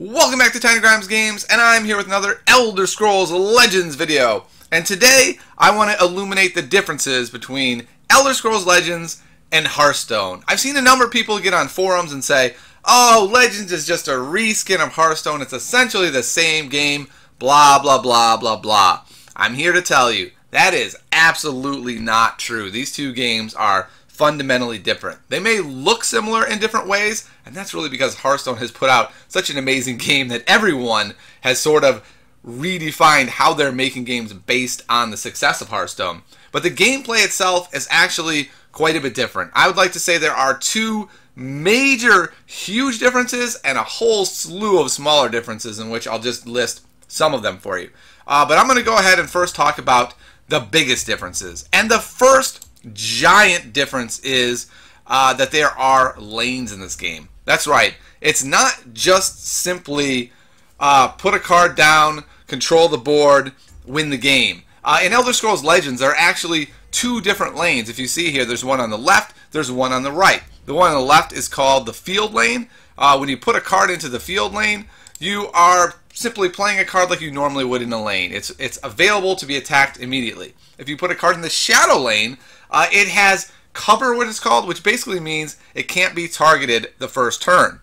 Welcome back to Tiny Grimes Games, and I'm here with another Elder Scrolls Legends video. And today, I want to illuminate the differences between Elder Scrolls Legends and Hearthstone. I've seen a number of people get on forums and say, oh, Legends is just a reskin of Hearthstone. It's essentially the same game, blah, blah, blah, blah, blah. I'm here to tell you, that is absolutely not true. These two games are fundamentally different. They may look similar in different ways, and that's really because Hearthstone has put out such an amazing game that everyone has sort of redefined how they're making games based on the success of Hearthstone. But the gameplay itself is actually quite a bit different. I would like to say there are two major, huge differences and a whole slew of smaller differences, in which I'll just list some of them for you. But I'm going to go ahead and first talk about the biggest differences. And the first giant difference is that there are lanes in this game. That's right. It's not just simply put a card down, control the board, win the game. In Elder Scrolls Legends, there are actually two different lanes. If you see here, there's one on the left, there's one on the right. The one on the left is called the field lane. When you put a card into the field lane, you are simply playing a card like you normally would in a lane. It's available to be attacked immediately. If you put a card in the shadow lane, it has cover, what it's called, which basically means it can't be targeted the first turn.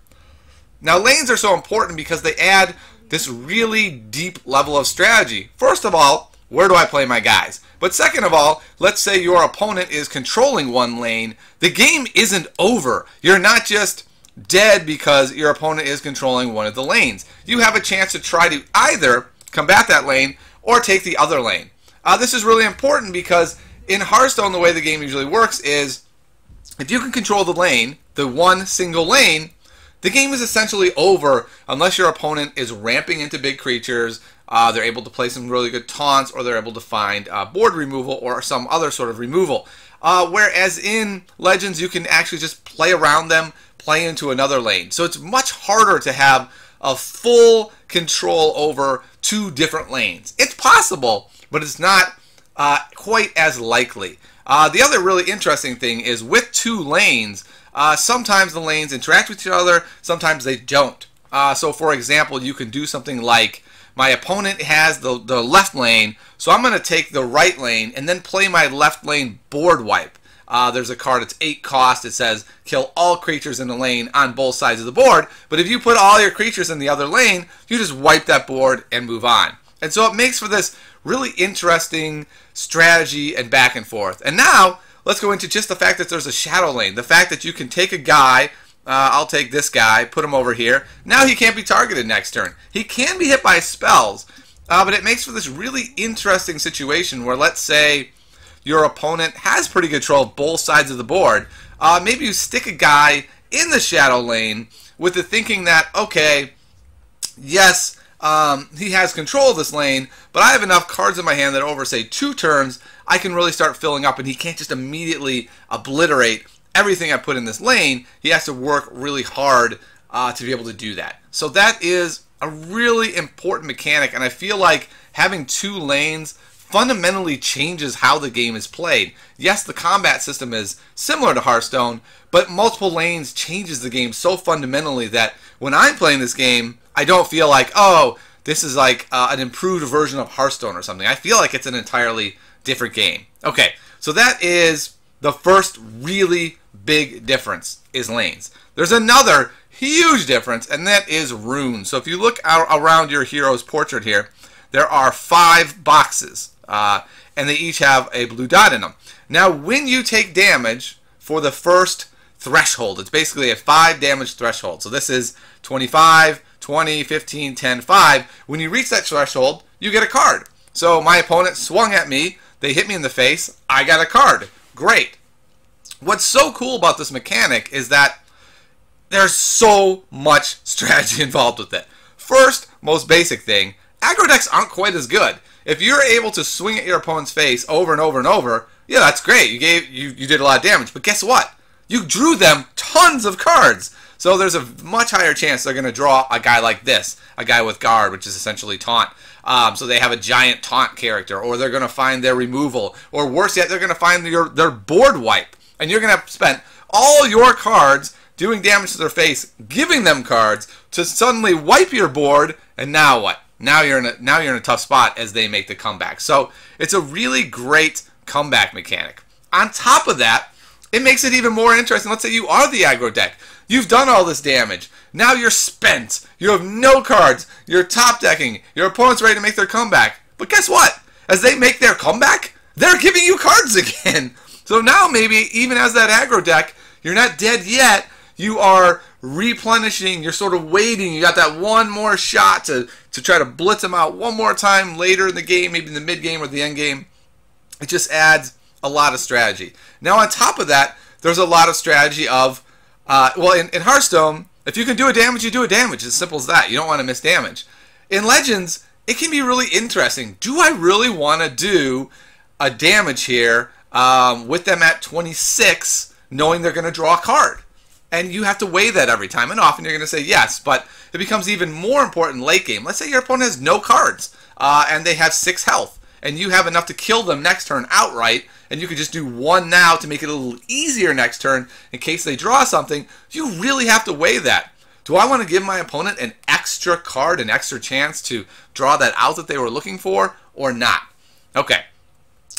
Now, lanes are so important because they add this really deep level of strategy. First of all, where do I play my guys? But second of all, let's say your opponent is controlling one lane. The game isn't over. You're not just dead because your opponent is controlling one of the lanes. You have a chance to try to either combat that lane or take the other lane. This is really important because in Hearthstone, the way the game usually works is if you can control the lane, the one single lane, the game is essentially over unless your opponent is ramping into big creatures, they're able to play some really good taunts, or they're able to find board removal or some other sort of removal. Whereas in Legends, you can actually just play around them, play into another lane. So it's much harder to have a full control over two different lanes. It's possible, but it's not quite as likely. The other really interesting thing is with two lanes, sometimes the lanes interact with each other, sometimes they don't. So for example, you can do something like, my opponent has the left lane, so I'm going to take the right lane and then play my left lane board wipe. There's a card, it's 8 cost, it says kill all creatures in the lane on both sides of the board, but if you put all your creatures in the other lane, you just wipe that board and move on. And so it makes for this really interesting strategy and back and forth. And now, let's go into just the fact that there's a shadow lane. The fact that you can take a guy, I'll take this guy, put him over here. Now he can't be targeted next turn. He can be hit by spells, but it makes for this really interesting situation where, let's say, your opponent has pretty good control of both sides of the board. Maybe you stick a guy in the shadow lane with the thinking that, okay, yes, he has control of this lane, but I have enough cards in my hand that over, say, 2 turns, I can really start filling up, and he can't just immediately obliterate everything I put in this lane. He has to work really hard to be able to do that. So that is a really important mechanic, and I feel like having 2 lanes fundamentally changes how the game is played. Yes, the combat system is similar to Hearthstone, but multiple lanes changes the game so fundamentally that when I'm playing this game, I don't feel like, oh, this is like an improved version of Hearthstone or something. I feel like it's an entirely different game. Okay, so that is the first really big difference, is lanes. There's another huge difference, and that is runes. So if you look around your hero's portrait here, there are 5 boxes, and they each have a blue dot in them. Now, when you take damage for the first threshold, it's basically a 5 damage threshold. So this is 25, 20, 15, 10, 5. When you reach that threshold, you get a card. So my opponent swung at me, they hit me in the face, I got a card. Great. What's so cool about this mechanic is that there's so much strategy involved with it. First, most basic thing, aggro decks aren't quite as good. If you're able to swing at your opponent's face over and over and over, yeah, that's great. You did a lot of damage, but guess what? You drew them tons of cards. So there's a much higher chance they're going to draw a guy like this, a guy with guard, which is essentially taunt. So they have a giant taunt character, or they're going to find their removal, or worse yet, they're going to find their board wipe. And you're going to have spent all your cards doing damage to their face, giving them cards to suddenly wipe your board, and now what? Now you're in a tough spot as they make the comeback. So it's a really great comeback mechanic. On top of that, it makes it even more interesting. Let's say you are the aggro deck. You've done all this damage. Now you're spent. You have no cards. You're top decking. Your opponent's ready to make their comeback. But guess what? As they make their comeback, they're giving you cards again. So now maybe even as that aggro deck, you're not dead yet. You are replenishing. You're sort of waiting. You got that one more shot to try to blitz them out one more time later in the game, maybe in the mid game or the end game. It just adds a lot of strategy. Now on top of that, there's a lot of strategy of, well, in Hearthstone, if you can do a damage, you do a damage. It's as simple as that. You don't want to miss damage. In Legends, it can be really interesting. Do I really want to do a damage here with them at 26, knowing they're going to draw a card? And you have to weigh that every time. And often you're going to say yes, but it becomes even more important late game. Let's say your opponent has no cards and they have 6 health, and you have enough to kill them next turn outright, and you can just do 1 now to make it a little easier next turn in case they draw something. You really have to weigh that. Do I want to give my opponent an extra card, an extra chance to draw that out that they were looking for, or not? Okay,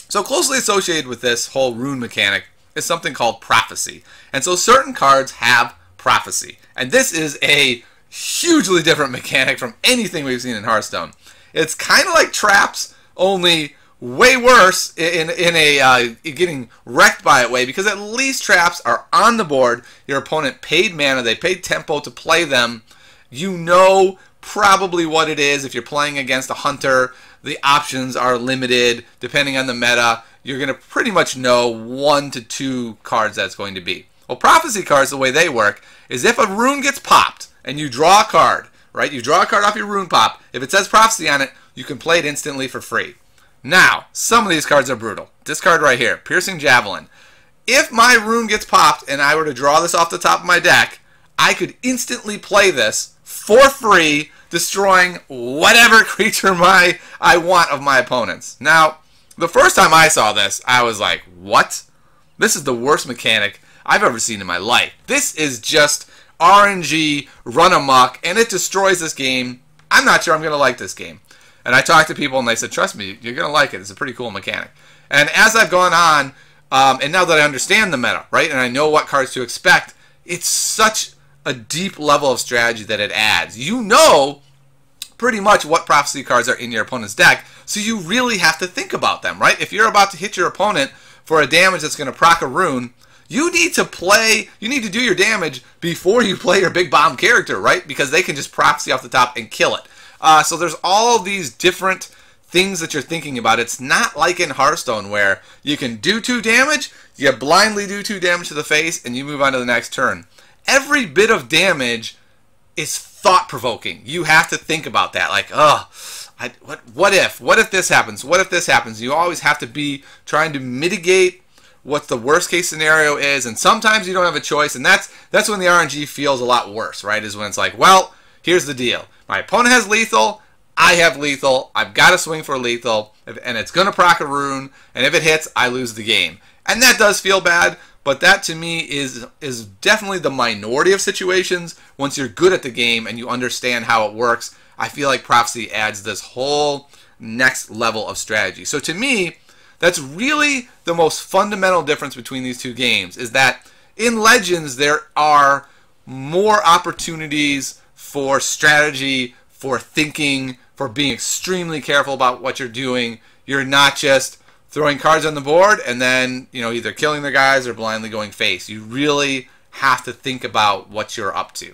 so closely associated with this whole rune mechanic is something called prophecy. And so certain cards have prophecy. And this is a hugely different mechanic from anything we've seen in Hearthstone. It's kind of like traps, only way worse in a getting wrecked by it way, because at least traps are on the board. Your opponent paid mana, they paid tempo to play them. You know probably what it is. If you're playing against a hunter, the options are limited depending on the meta. You're going to pretty much know 1 to 2 cards that's going to be. Well, prophecy cards, the way they work is if a rune gets popped and you draw a card, right? You draw a card off your rune pop. If it says prophecy on it, you can play it instantly for free. Now, some of these cards are brutal. This card right here, Piercing Javelin. If my rune gets popped and I were to draw this off the top of my deck, I could instantly play this for free, destroying whatever creature I want of my opponents. Now, the first time I saw this, I was like, what? This is the worst mechanic I've ever seen in my life. This is just RNG, run amok, and it destroys this game. I'm not sure I'm going to like this game. And I talked to people, and they said, trust me, you're going to like it. It's a pretty cool mechanic. And as I've gone on, and now that I understand the meta, right, and I know what cards to expect, it's such a deep level of strategy that it adds. You know pretty much what prophecy cards are in your opponent's deck, so you really have to think about them, right? If you're about to hit your opponent for a damage that's going to proc a rune, you need to do your damage before you play your big bomb character, right? Because they can just prophecy off the top and kill it. So there's all these different things that you're thinking about. It's not like in Hearthstone where you can do 2 damage, you blindly do 2 damage to the face, and you move on to the next turn. Every bit of damage is thought-provoking. You have to think about that. Like, what if this happens? What if this happens? You always have to be trying to mitigate what the worst case scenario is, and sometimes you don't have a choice, and that's when the RNG feels a lot worse, right? Is when it's like, well, here's the deal. My opponent has lethal, I have lethal, I've got to swing for lethal, and it's going to proc a rune, and if it hits, I lose the game. And that does feel bad, but that to me is definitely the minority of situations. Once you're good at the game and you understand how it works, I feel like prophecy adds this whole next level of strategy. So to me, that's really the most fundamental difference between these two games, is that in Legends there are more opportunities for strategy, for thinking, for being extremely careful about what you're doing. You're not just throwing cards on the board and then, either killing the guys or blindly going face. You really have to think about what you're up to.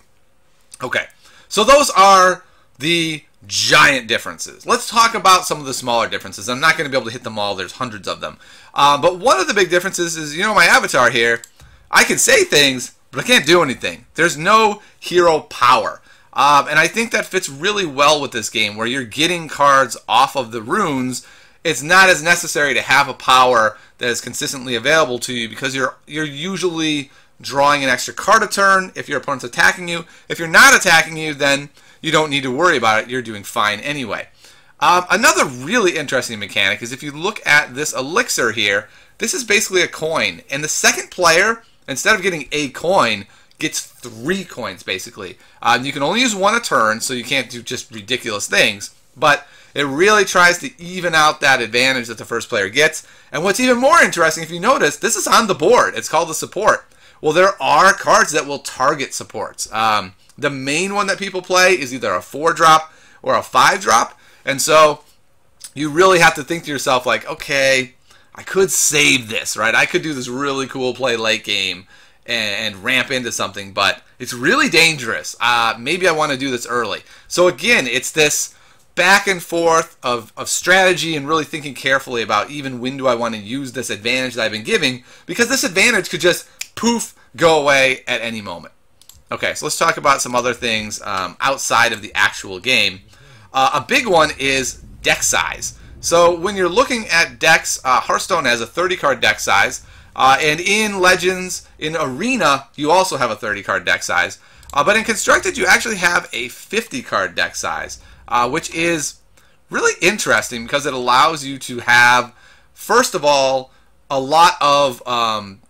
Okay, so those are the giant differences. Let's talk about some of the smaller differences. I'm not going to be able to hit them all. There's hundreds of them. But one of the big differences is, my avatar here, I can say things, but I can't do anything. There's no hero power. And I think that fits really well with this game, where you're getting cards off of the runes. It's not as necessary to have a power that is consistently available to you, because you're usually drawing an extra card a turn if your opponent's attacking you. If you're not attacking you, then you don't need to worry about it. You're doing fine anyway. Another really interesting mechanic is if you look at this elixir here, this is basically a coin. And the second player, instead of getting a coin, gets 3 coins, basically. You can only use 1 a turn, so you can't do just ridiculous things. But it really tries to even out that advantage that the first player gets. And what's even more interesting, if you notice, this is on the board. It's called the support. Well, there are cards that will target supports. The main one that people play is either a 4-drop or a 5-drop. And so you really have to think to yourself, like, okay, I could save this, right? I could do this really cool play late game and ramp into something, but it's really dangerous. Maybe I want to do this early. So again, it's this back and forth of strategy and really thinking carefully about even when do I want to use this advantage that I've been giving, because this advantage could just poof, go away at any moment. Okay, so let's talk about some other things outside of the actual game. A big one is deck size. So when you're looking at decks, Hearthstone has a 30-card deck size, and in Legends, in Arena, you also have a 30-card deck size. But in Constructed, you actually have a 50-card deck size, which is really interesting because it allows you to have, first of all, a lot of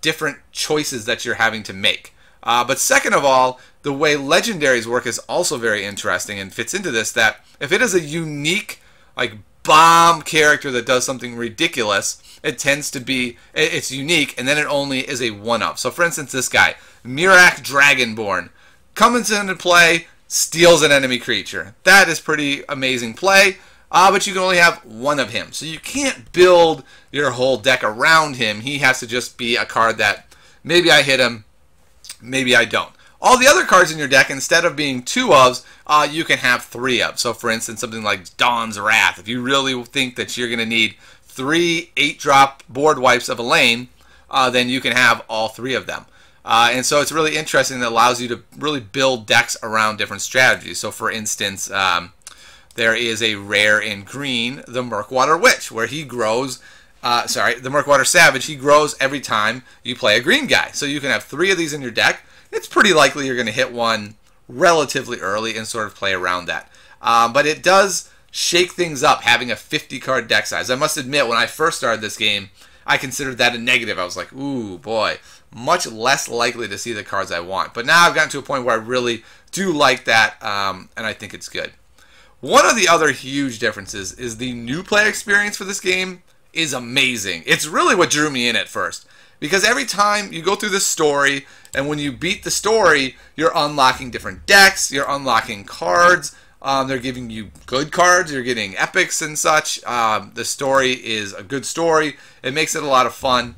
different choices that you're having to make. But second of all, the way Legendaries work is also very interesting and fits into this, that if it is a unique, like, bomb character that does something ridiculous, it tends to be, it's unique, and then it only is a one-up. So for instance, this guy, Mirak Dragonborn, comes into play, steals an enemy creature. That is pretty amazing play, but you can only have one of him. So you can't build your whole deck around him. He has to just be a card that maybe I hit him, maybe I don't. All the other cards in your deck, instead of being 2 ofs, you can have 3 of. So for instance, something like Dawn's Wrath. If you really think that you're going to need 3 8-drop board wipes of a lane, then you can have all 3 of them. And so it's really interesting. That allows you to really build decks around different strategies. So for instance, there is a rare in green, the Murkwater Witch, where he grows, the Murkwater Savage, he grows every time you play a green guy. So you can have 3 of these in your deck. It's pretty likely you're going to hit one relatively early and sort of play around that. But it does shake things up having a 50-card deck size. I must admit, when I first started this game, I considered that a negative. I was like, ooh, boy, much less likely to see the cards I want. But now I've gotten to a point where I really do like that, and I think it's good. One of the other huge differences is the new player experience for this game is amazing. It's really what drew me in at first. Because every time you go through this story, and when you beat the story, you're unlocking different decks, you're unlocking cards, they're giving you good cards, you're getting epics and such. The story is a good story. It makes it a lot of fun.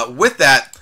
With that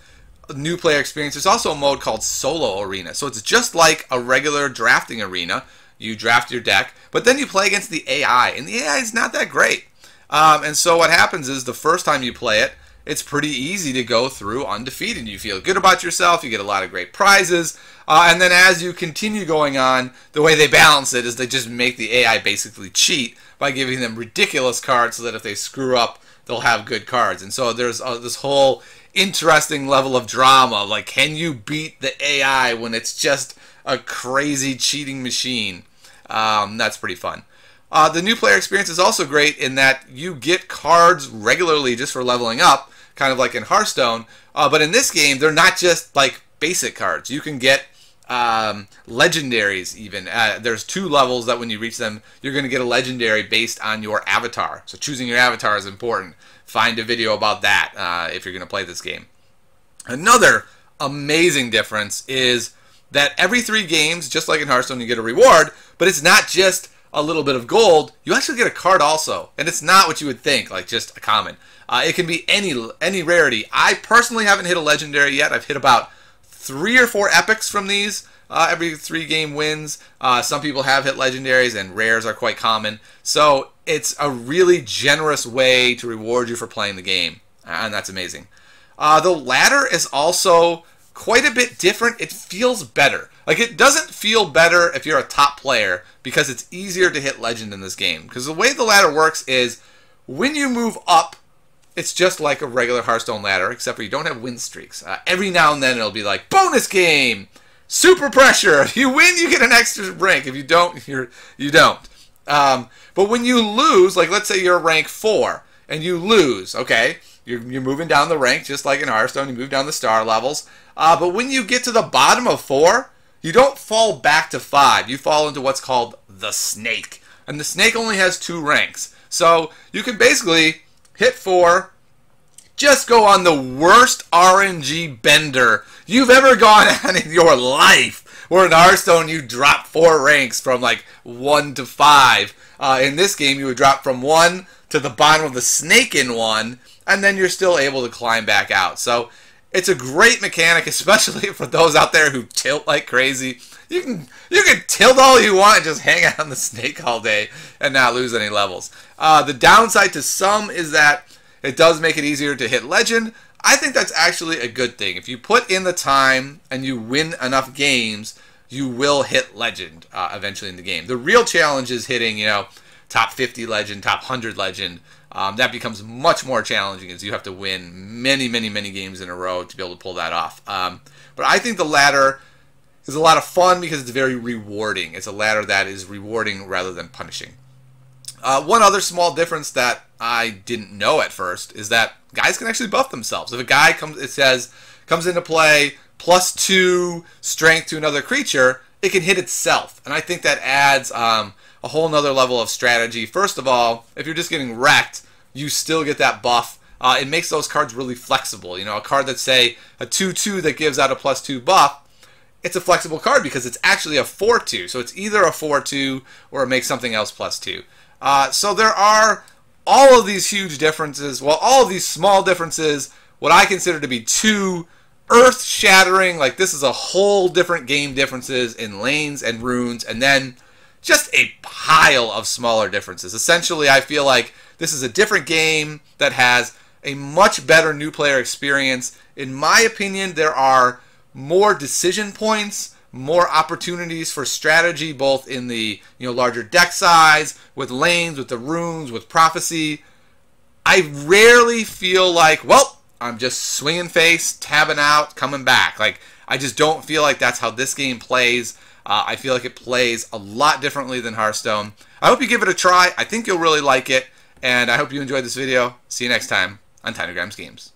new player experience, there's also a mode called Solo Arena. So it's just like a regular drafting arena. You draft your deck, but then you play against the AI, and the AI is not that great. And so what happens is the first time you play it, it's pretty easy to go through undefeated. You feel good about yourself. You get a lot of great prizes. And then as you continue going on, the way they balance it is they just make the AI basically cheat by giving them ridiculous cards so that if they screw up, they'll have good cards. And so there's this whole interesting level of drama. Like, can you beat the AI when it's just a crazy cheating machine? That's pretty fun. The new player experience is also great in that you get cards regularly just for leveling up, kind of like in Hearthstone. But in this game, they're not just like basic cards. You can get legendaries even. There's 2 levels that when you reach them, you're going to get a legendary based on your avatar. So choosing your avatar is important. Find a video about that if you're going to play this game. Another amazing difference is that every 3 games, just like in Hearthstone, you get a reward, but it's not just a little bit of gold. You actually get a card also, and it's not what you would think, like just a common. It can be any rarity. I personally haven't hit a legendary yet. I've hit about 3 or 4 epics from these every 3 game wins. Some people have hit legendaries, and rares are quite common. So it's a really generous way to reward you for playing the game, and that's amazing. The ladder is also quite a bit different. It feels better. Like, it doesn't feel better if you're a top player because it's easier to hit legend in this game. Because the way the ladder works is when you move up, it's just like a regular Hearthstone ladder, except for you don't have win streaks. Every now and then it'll be like, bonus game, super pressure. If you win, you get an extra rank. If you don't, you don't. But when you lose, like let's say you're rank 4 and you lose, okay? You're moving down the rank just like in Hearthstone. You move down the star levels. But when you get to the bottom of 4, you don't fall back to 5. You fall into what's called the snake. And the snake only has 2 ranks. So you can basically hit 4, just go on the worst RNG bender you've ever gone on in your life. Where in Hearthstone you drop 4 ranks from like 1 to 5. In this game you would drop from 1 to the bottom of the snake in 1, and then you're still able to climb back out. So it's a great mechanic, especially for those out there who tilt like crazy. You can tilt all you want and just hang out on the snake all day and not lose any levels. The downside to some is that it does make it easier to hit legend. I think that's actually a good thing. If you put in the time and you win enough games, you will hit legend eventually in the game. The real challenge is hitting, top 50 legend, top 100 legend. That becomes much more challenging as you have to win many, many, many games in a row to be able to pull that off. But I think the ladder is a lot of fun because it's very rewarding. It's a ladder that is rewarding rather than punishing. One other small difference that I didn't know at first is that guys can actually buff themselves. If a guy comes into play +2 strength to another creature, it can hit itself. And I think that adds a whole nother level of strategy. First of all, if you're just getting wrecked, you still get that buff. It makes those cards really flexible. A card that's, say, a 2/2 that gives out a +2 buff, it's a flexible card because it's actually a 4/2. So it's either a 4/2 or it makes something else +2. So there are all of these huge differences, all of these small differences, what I consider to be 2 earth-shattering, like this is a whole different game differences in lanes and runes, and then just a pile of smaller differences. Essentially, I feel like this is a different game that has a much better new player experience. In my opinion, there are more decision points, more opportunities for strategy, both in the larger deck size, with lanes, with the runes, with prophecy. I rarely feel like, I'm just swinging face, tabbing out, coming back. Like, I just don't feel like that's how this game plays. I feel like it plays a lot differently than Hearthstone. I hope you give it a try. I think you'll really like it, and I hope you enjoyed this video. See you next time on Tinygrams Games.